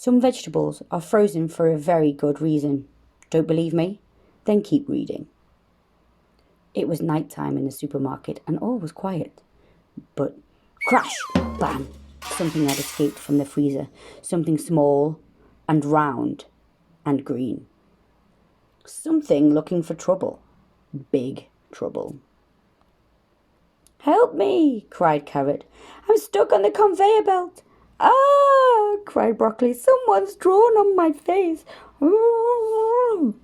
Some vegetables are frozen for a very good reason. Don't believe me? Then keep reading. It was night time in the supermarket and all was quiet. But crash! Bam! Something had escaped from the freezer. Something small and round and green. Something looking for trouble. Big trouble. "Help me!" cried Carrot. "I'm stuck on the conveyor belt." "Ah!" cried Broccoli. "Someone's drawn on my face." "Ooh!"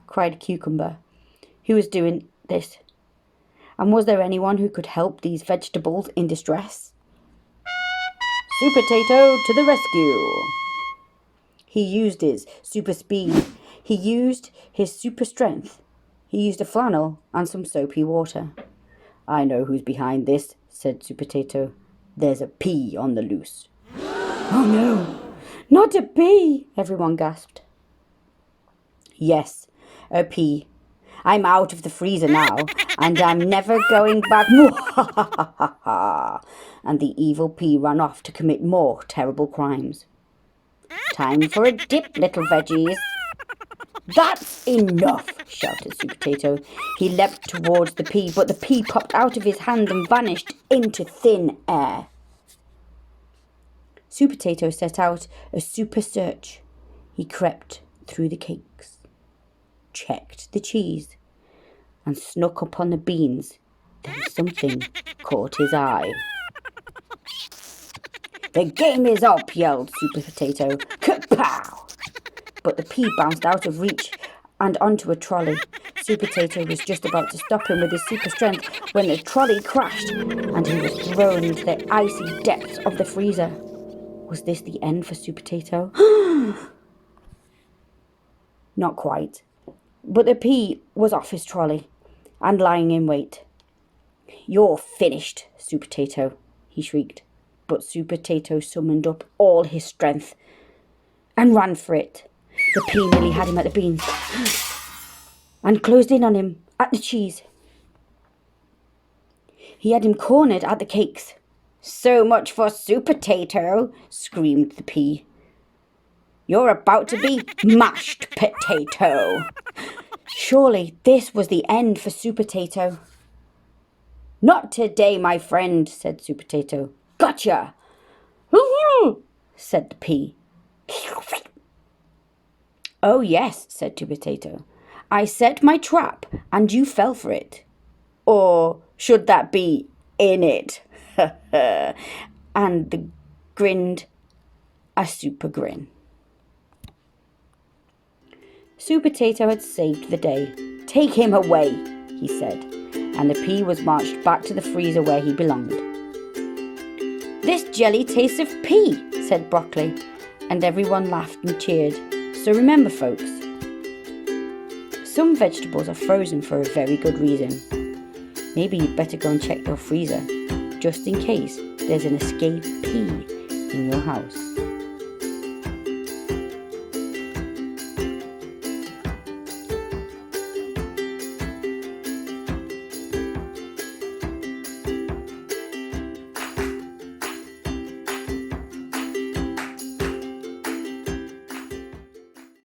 cried Cucumber. Who was doing this? And was there anyone who could help these vegetables in distress? Supertato to the rescue. He used his super speed. He used his super strength. He used a flannel and some soapy water. "I know who's behind this," said Supertato. "There's a pea on the loose." "Oh no, not a pea!" everyone gasped. "Yes, a pea. I'm out of the freezer now, and I'm never going back." And the evil pea ran off to commit more terrible crimes. "Time for a dip, little veggies." "That's enough!" shouted Supertato. He leapt towards the pea, but the pea popped out of his hand and vanished into thin air. Supertato set out a super search. He crept through the cakes, checked the cheese, and snuck up on the beans. Then something caught his eye. "The game is up!" yelled Supertato. "Kapow!" But the pea bounced out of reach and onto a trolley. Supertato was just about to stop him with his super strength when the trolley crashed and he was thrown into the icy depths of the freezer. Was this the end for Supertato? Not quite. But the pea was off his trolley and lying in wait. "You're finished, Supertato," he shrieked. But Supertato summoned up all his strength and ran for it. The pea nearly had him at the beans and closed in on him at the cheese. He had him cornered at the cakes. "So much for Supertato," screamed the pea. "You're about to be mashed potato." Surely this was the end for Supertato. "Not today, my friend," said Supertato. "Gotcha!" said the pea. "Oh yes," said Supertato. "I set my trap and you fell for it. Or should that be in it?" And the grinned a super grin. Supertato had saved the day. "Take him away," he said, and the pea was marched back to the freezer where he belonged. "This jelly tastes of pea," said Broccoli, and everyone laughed and cheered. So remember, folks, some vegetables are frozen for a very good reason. Maybe you'd better go and check your freezer, just in case there's an escape pea in your house.